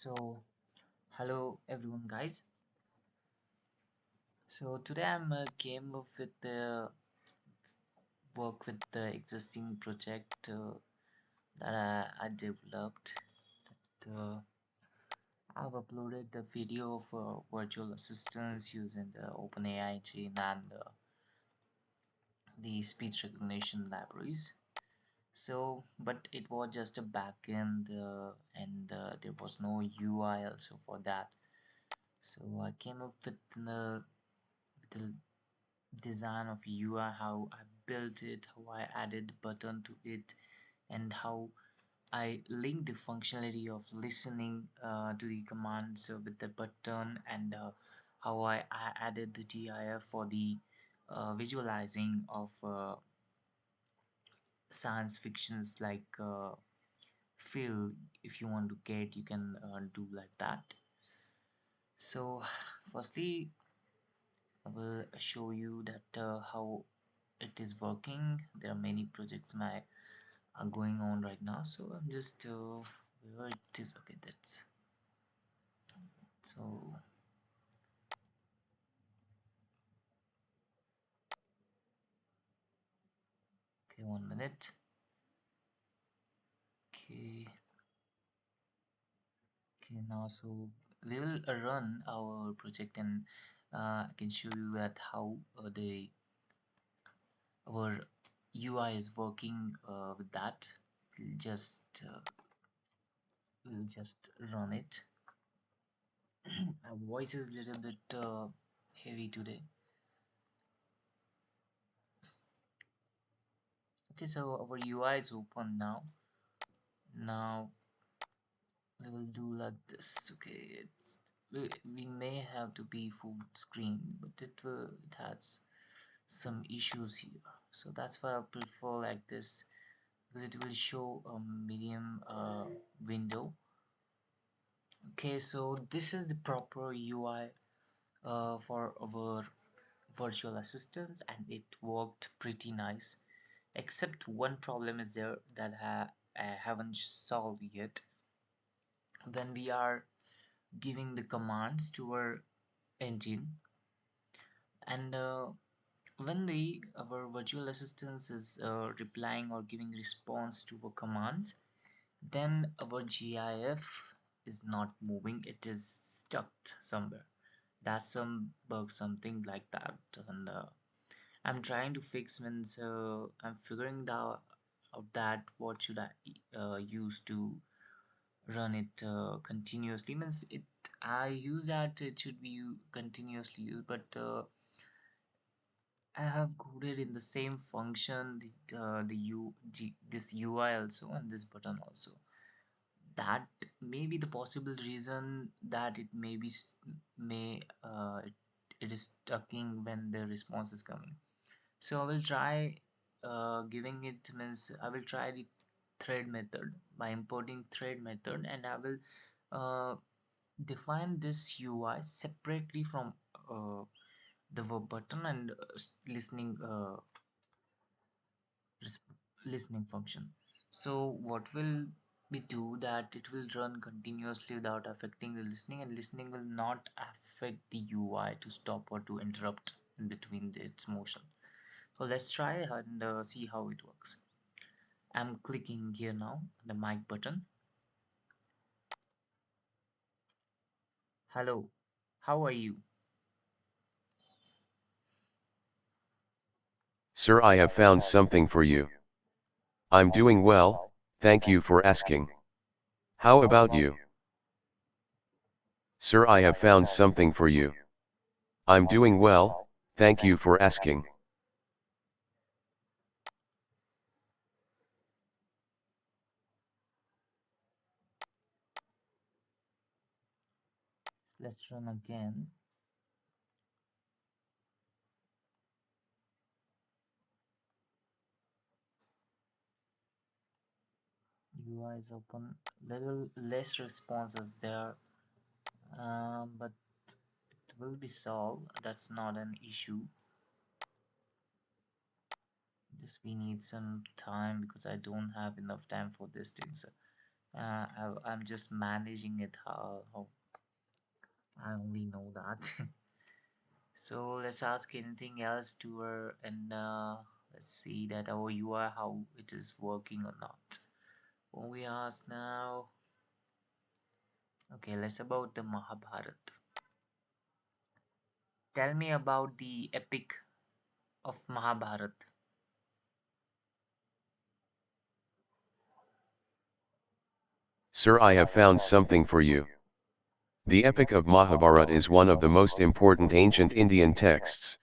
So, hello everyone, guys. So today came up with the work with the existing project that I developed. That I've uploaded the video of virtual assistants using the OpenAI engine and the speech recognition libraries. So, but it was just a backend and there was no UI also for that. So I came up with the design of UI, how I built it, how I added button to it, and how I linked the functionality of listening to the commands with the button, and how I added the GIF for the visualizing of science fictions like feel. If you want to get, you can do like that. So firstly, I will show you that how it is working. There are many projects my are going on right now, so I'm just where it is. Okay, that's so. Okay, 1 minute. Okay, okay, now so we will run our project, and I can show you that how the our UI is working with that. We'll just uh, we'll just run it. My voice is a little bit heavy today. Okay, so our UI is open now. Now we will do like this. Okay, we may have to be full screen, but it has some issues here. So that's why I prefer like this, because it will show a medium window. Okay, so this is the proper UI for our virtual assistants, and it worked pretty nice, except one problem is there that I haven't solved yet. When we are giving the commands to our engine, and when the our virtual assistant is replying or giving response to our commands, then our GIF is not moving, it is stuck somewhere. That's some bug, something like that. And I'm trying to fix, means I'm figuring out that what should I use to run it continuously. Means it, I use that it should be continuously used, but I have coded in the same function this UI also and this button also. That may be the possible reason that it may be may it is stucking when the response is coming. So I will try giving it, means I will try the thread method by importing thread method, and I will uh, define this UI separately from the verb button and listening listening function. So what will we do that it will run continuously without affecting the listening, and listening will not affect the UI to stop or to interrupt in between its motion. So let's try and see how it works. I'm clicking here now the mic button. Hello, how are you? Sir, I have found something for you. I'm doing well, thank you for asking. How about you? Sir, I have found something for you. I'm doing well, thank you for asking. Let's run again. UI is open. Little less responses there, but it will be solved. That's not an issue. Just we need some time because I don't have enough time for these things. I'm just managing it how I only know that. So let's ask anything else to her, and let's see that our UI how it is working or not. What we ask now. Okay, let's about the Mahabharat. Tell me about the epic of Mahabharat. Sir, I have found something for you. The Epic of Mahabharata is one of the most important ancient Indian texts.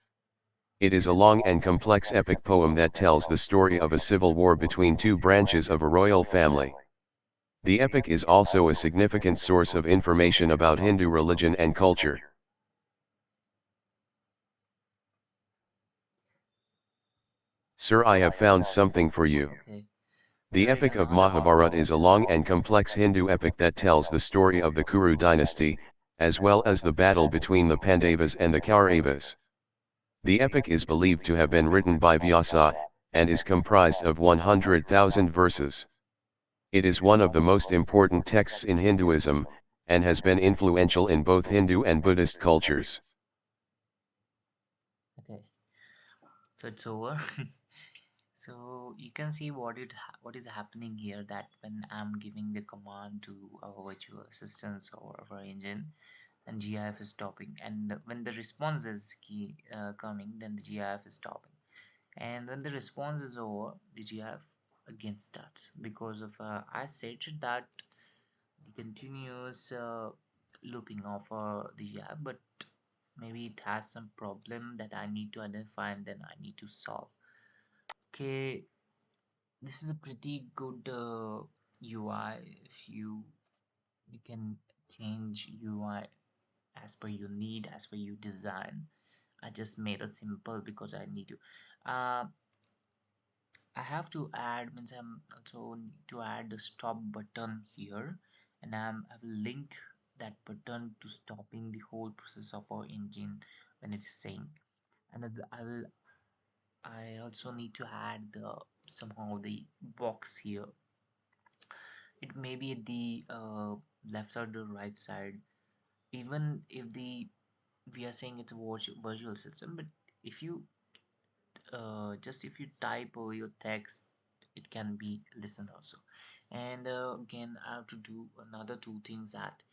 It is a long and complex epic poem that tells the story of a civil war between two branches of a royal family. The epic is also a significant source of information about Hindu religion and culture. Sir, I have found something for you. Okay, The there is Epic of another. Mahabharata is a long and complex Hindu epic that tells the story of the Kuru dynasty, as well as the battle between the Pandavas and the Kauravas. The epic is believed to have been written by Vyasa, and is comprised of 100,000 verses. It is one of the most important texts in Hinduism, and has been influential in both Hindu and Buddhist cultures. Okay, so it's over. So you can see what is happening here, that when I'm giving the command to our virtual assistants or our engine, and GIF is stopping, and when the response is coming, then the GIF is stopping, and when the response is over, the GIF again starts, because of I stated that the continuous looping of the GIF, but maybe it has some problem that I need to identify and then I need to solve. Okay, this is a pretty good UI. If you can change UI as per your need, as per your design. I just made it simple because I need to. Uh, I have to add, means I'm also need to add the stop button here, and I will link that button to stopping the whole process of our engine when it's saying. And I also need to add the somehow the box here. It may be at the left side or right side. Even if the we are saying it's a virtual system, but if you just if you type over your text, it can be listened also. And again, I have to do another two things, that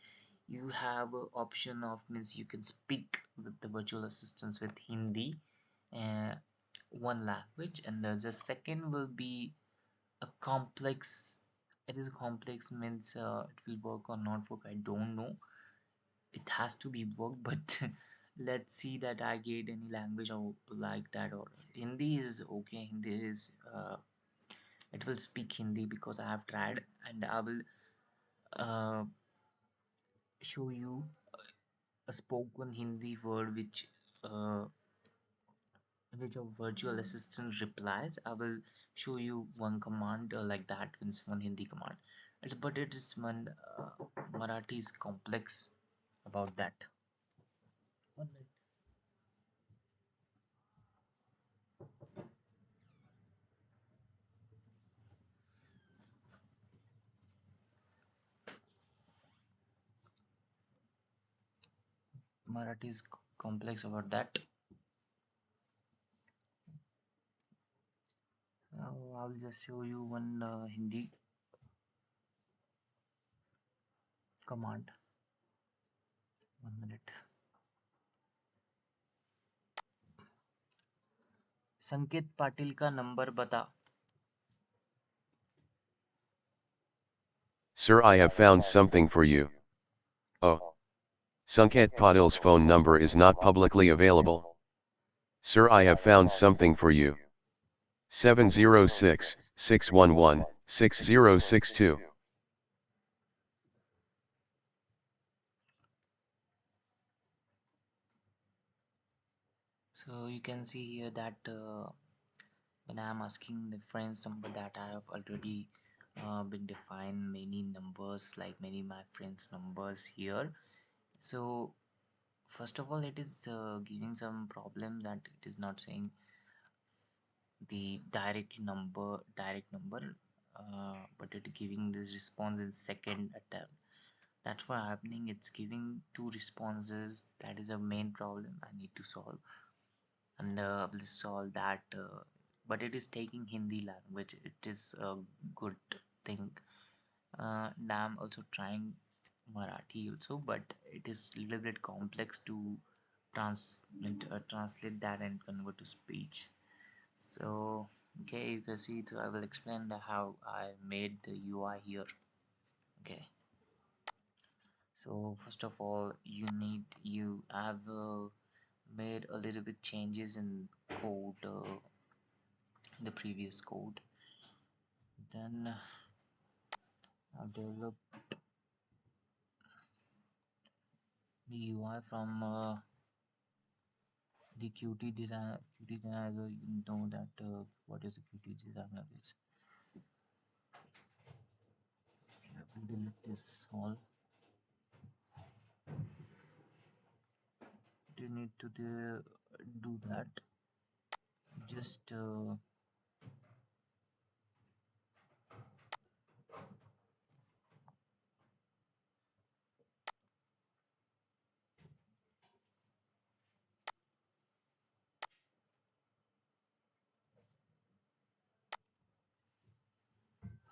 you have a option of, means you can speak with the virtual assistants with Hindi, uh, one language, and the second will be a complex. It is complex, means it will work or not work, I don't know. It has to be worked, but let's see that I get any language or like that. Or Hindi is okay. Hindi is it will speak Hindi because I have tried, and I will uh, show you a spoken Hindi word which a virtual assistant replies. I will show you one command like that, means one Hindi command. But it is one Marathi is complex about that. One minute. Marathi is complex about that. I'll just show you one Hindi command. 1 minute. संकेत पाटिल का number बता. Sir, I have found something for you. Oh, Sanket Patil's phone number is not publicly available. Sir, I have found something for you. 706-611-6062. So you can see here that when I am asking the friends number, that I have already been defined many numbers, like many my friends numbers here. So first of all, it is giving some problems that it is not saying the direct number. but it giving this response in second attempt. That's what happening. It's giving two responses. That is a main problem I need to solve, and we'll solve that. But it is taking Hindi language. It is a good thing. I'm also trying Marathi also, but it is a little bit complex to translate that and convert to speech. So okay, you can see. So I will explain the how I made the UI here. Okay. So first of all, you have made a little bit changes in code, the previous code. Then I've developed the UI from the Qt design. Qt designer, you know that what is a Qt designer is. Okay, I will delete this all. You need to do that. Just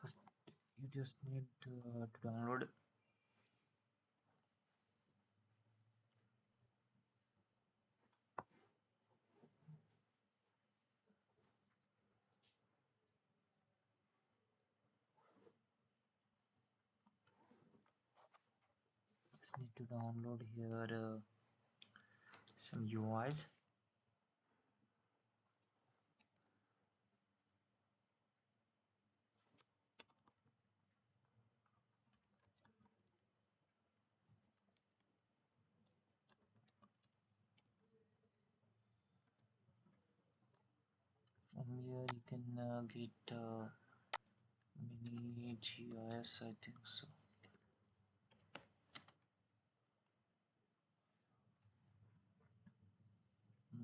first you just need to download. Just need to download here some UIs. From here you can get mini GIS, I think so.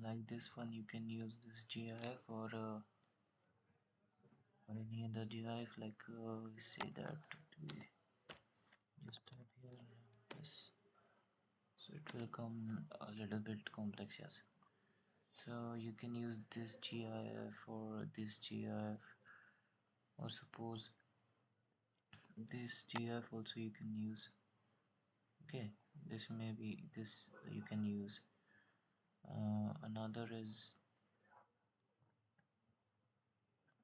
Like this one, you can use this GIF or any other GIF. Like we say that we just type here this, so it will come a little bit complex. Yes. So you can use this GIF or this GIF, or suppose this GIF also you can use. Okay, this maybe this you can use. Another is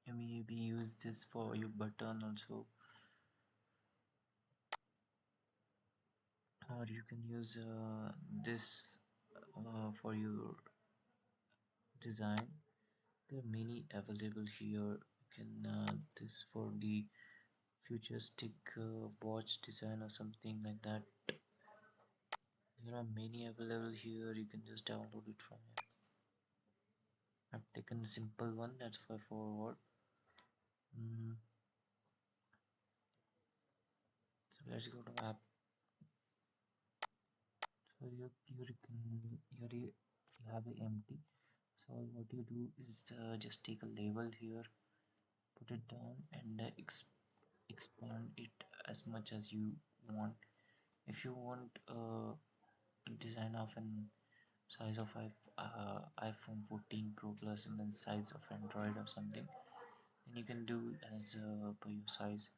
you maybe use this for your button also, or you can use this for your design. There are many available here. You can this for the futuristic watch design or something like that. There are many available here. You can just download it from here. I've taken a simple one, that's for forward. So let's go to app. So you have a empty. So what you do is just take a label here, put it down, and expand it as much as you want. If you want a design of an size of iPhone 14 Pro Plus and then size of Android or something, then you can do as per your size.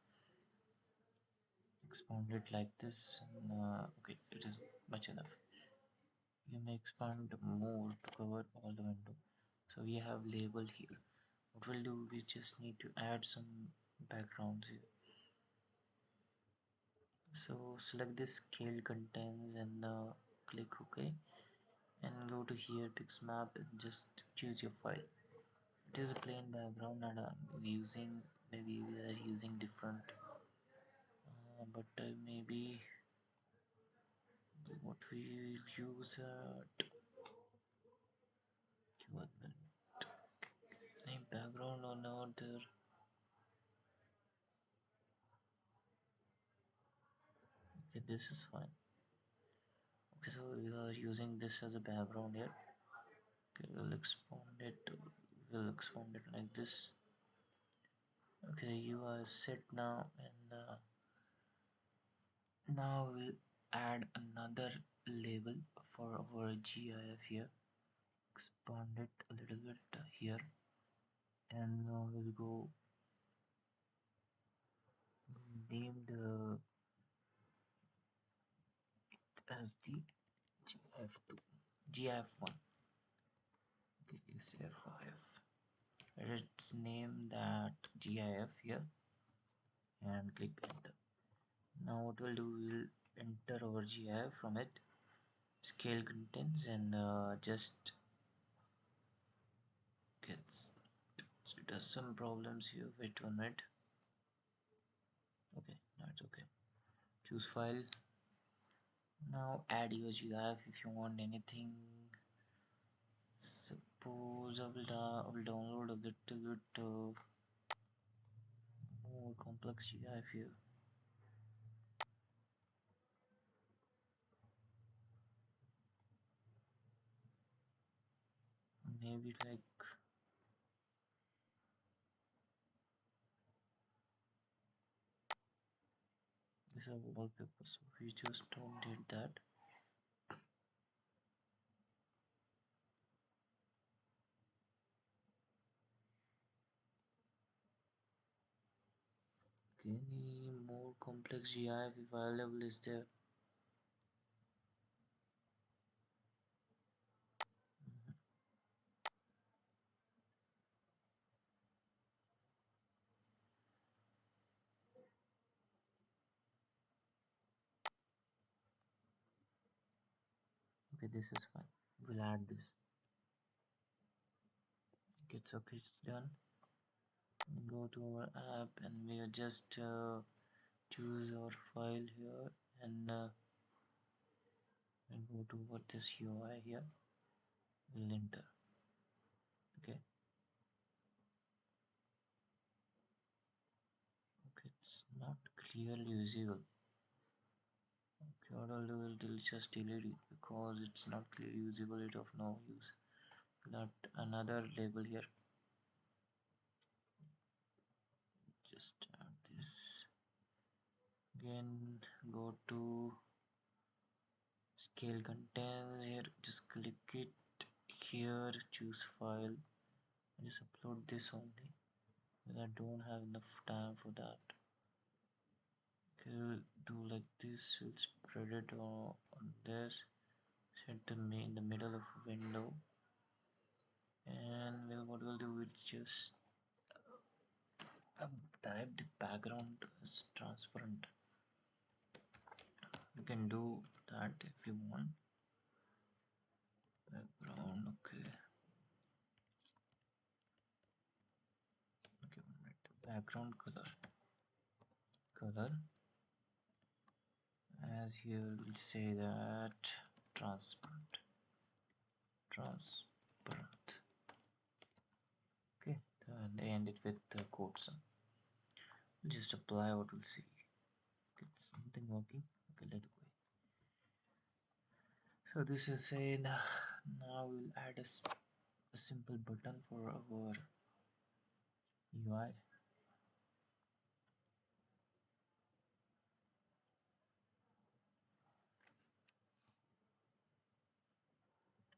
Expand it like this. And, okay, it is much enough. You may expand more to cover all the window. So we have label here. What we'll do, we just need to add some backgrounds here. So select this scale contents and click OK, and go to here Pixmap and just choose your file. It is a plain background and I'm using, maybe we are using different but maybe what we will use any background or not there. Okay, this is fine. Okay, so we are using this as a background here. Okay, we'll expand it like this. Okay, you are set now, and now we'll add another label for our GIF here. Expand it a little bit here, and now we'll go name the as the GIF2, GIF1. Okay, use F5. Let's name that GIF here and click enter. Now what we'll do, we'll enter our GIF from it, scale contents, and just gets it does some problems here. Wait 1 minute. Okay, now it's okay. Choose file. Now add your GIF if you want anything. Suppose I will download a little bit more complex GIF here. Maybe like this is a wallpaper, so we just don't need that. Okay, any more complex GIF available is there? Mhm. Okay, this is fine. We'll add this. Okay, so it's done. Go to our app and we'll just choose our file here and go to what this UI here. We'll enter. Okay. Okay, it's not clearly visible. Okay, what I'll do is just delete it because it's not clearly visible. It of no use. Not another label here. Just add this. Again, go to scale contents here. Just click it here. Choose file. And just upload this only. I don't have enough time for that. Okay, we'll do like this. We'll spread it on this. Set the in the middle of window. And well, what we'll do is just type the background as transparent. You can do that if you want. Background, okay. Okay, 1 minute. Background color. As here we'll say that transparent. Transparent. Okay, and end it with the quotes. Just apply what we'll see. It's something working. Okay, let it go. So this is saying now we'll add a simple button for our UI.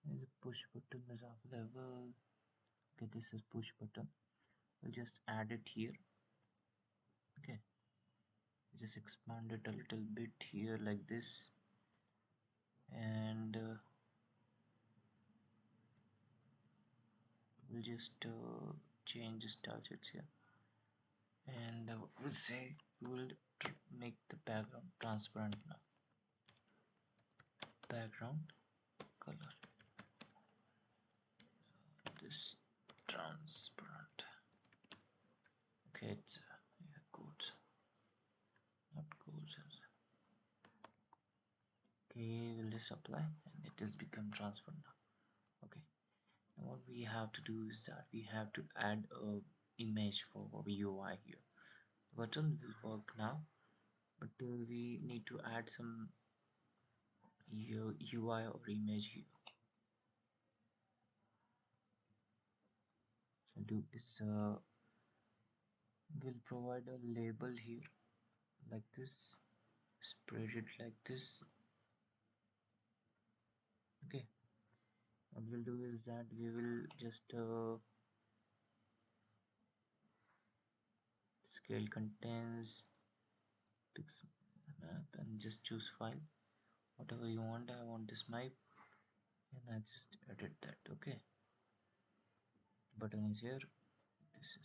There's a push button is available. Okay, this is push button. We'll just add it here. Okay, just expand it a little bit here like this, and we'll just change the style shades here, and we'll say we'll make the background transparent now. Background color. This transparent. Okay, it's yeah, good. Not good. Okay, we'll just apply, and it has become transparent now. Okay, now what we have to do is that we have to add a image for our UI here. The button will work now, but we need to add some UI or image here. So do is We'll provide a label here like this, spread it like this. Okay, what we'll do is that we will just scale contains pixel map and just choose file whatever you want. I want this map and I just edit that. Okay, button is here. This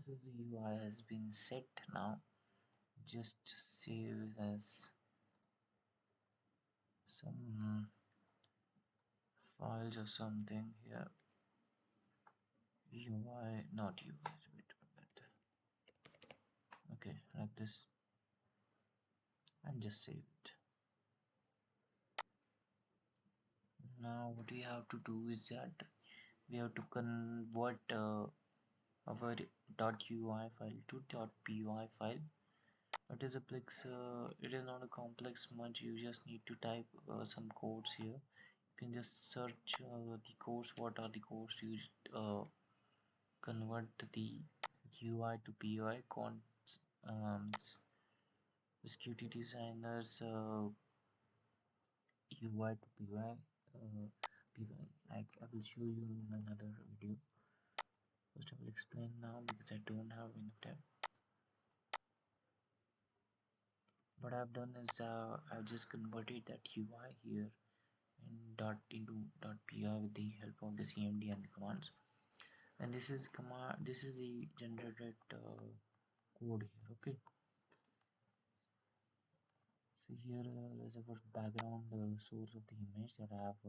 is the UI has been set now. Just save as some files or something here. UI, not UI. Wait. Okay, like this, and just save it. Now what we have to do is that we have to convert our .ui file to .py file. It is a it is not a complex much. You just need to type some codes here. You can just search the codes. What are the codes to convert the UI to PY? This Qt designers UI to PY. PY. I will show you in another video. First, I will explain now because I don't have enough time. What I've done is I've just converted that UI here in into .py with the help of the cmd and the commands. And this is the generated code here. Okay, so here is our background source of the image that I have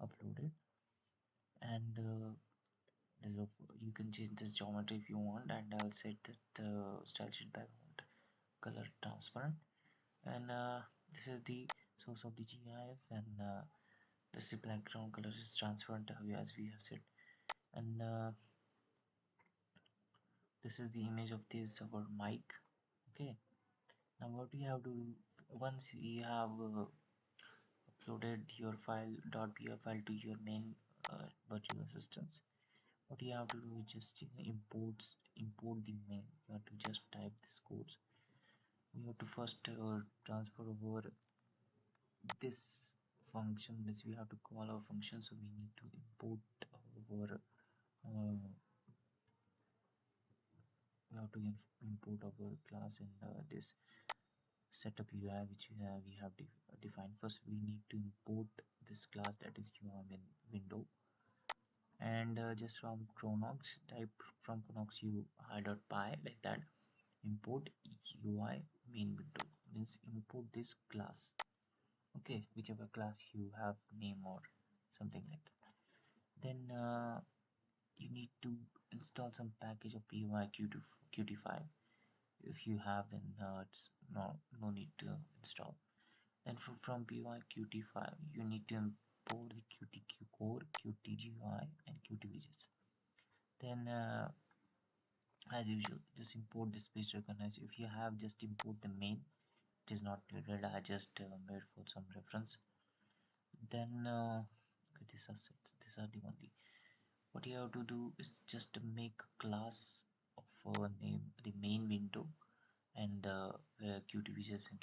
uploaded, and you can change this geometry if you want, and I'll set that style sheet background color transparent. And this is the source of the GIF, and this background color is transparent as we have said. And this is the image of this our mic. Okay, now what we have to do, once we have uploaded your .py file to your main virtual assistants, what you have to do is just import the main. You have to just type these codes. We have to first transfer over this function. This we have to call our function, so we need to import our we have to import our class in this setup UI which we have defined. First we need to import this class, that is UI window, and just from Chronox, type from Chronox UI.py like that. Import UI main window means import this class. Okay, whichever class you have, name or something like that. Then you need to install some package of PyQt5. If you have, then it's no need to install. Then from PyQt5 you need to import the Qt core, Qt and Qt widgets. Then as usual, just import this page recognize. If you have, just import the main. It is not needed. I just made for some reference. Then okay, these are the only. What you have to do is just make a class of name the main window, and where Qt widgets and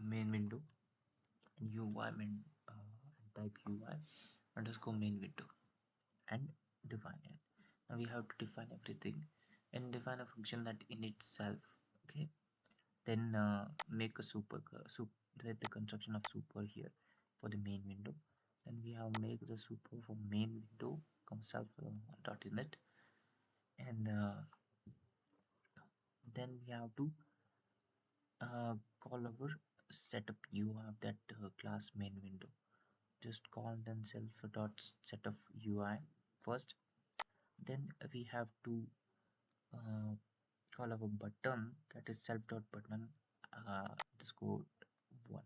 main window, and UI main and type UI underscore main window and define it. Now we have to define everything and define a function that in itself. Okay, then make a let the construction of super here for the main window. Then we have make the super for main window come self dot init, and then we have to call our setup. You have that class main window. Just call then self dot setup UI first. Then we have to uh, call our button, that is self dot button underscore one.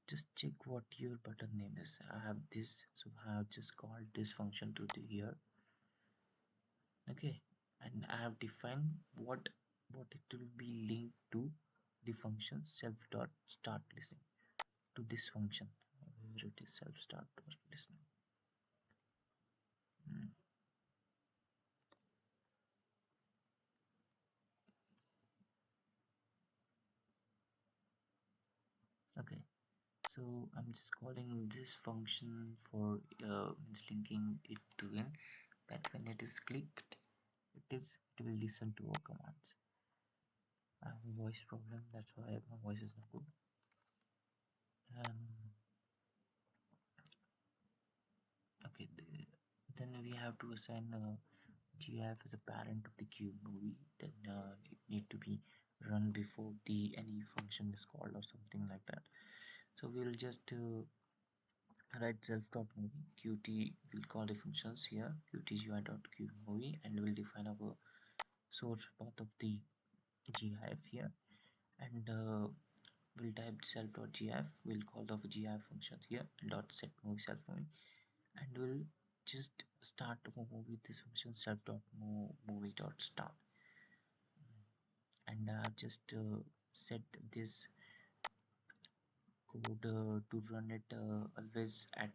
Just check what your button name is. I have this, so I have just called this function to the here. Okay, and I have defined what it will be linked to the function self dot start listening to this function. Where it is self start listening. Okay, so I'm just calling this function for means linking it to in that when it is clicked, it will listen to our commands. I have a voice problem, that's why my voice is not good. Um, okay, then we have to assign GIF as a parent of the cube movie. Then it need to be run before the any function is called or something like that. So we'll just write self.movie qt. Will call the functions here qtGI.cubeMovie, and we'll define our source path of the GIF here, and we'll type self.gif. We'll call the GIF functions here and dot set movie self movie, and we'll just start a movie with this function self.movie.start, and just set this code to run it always at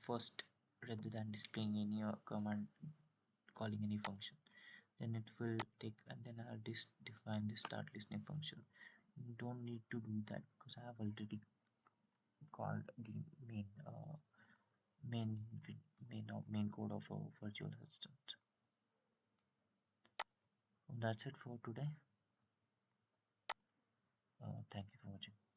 first rather than displaying any command calling any function. Then it will take, and then I'll define the start listening function. You don't need to do that because I have already called the main main code of a virtual assistant. That's it for today. Thank you for watching.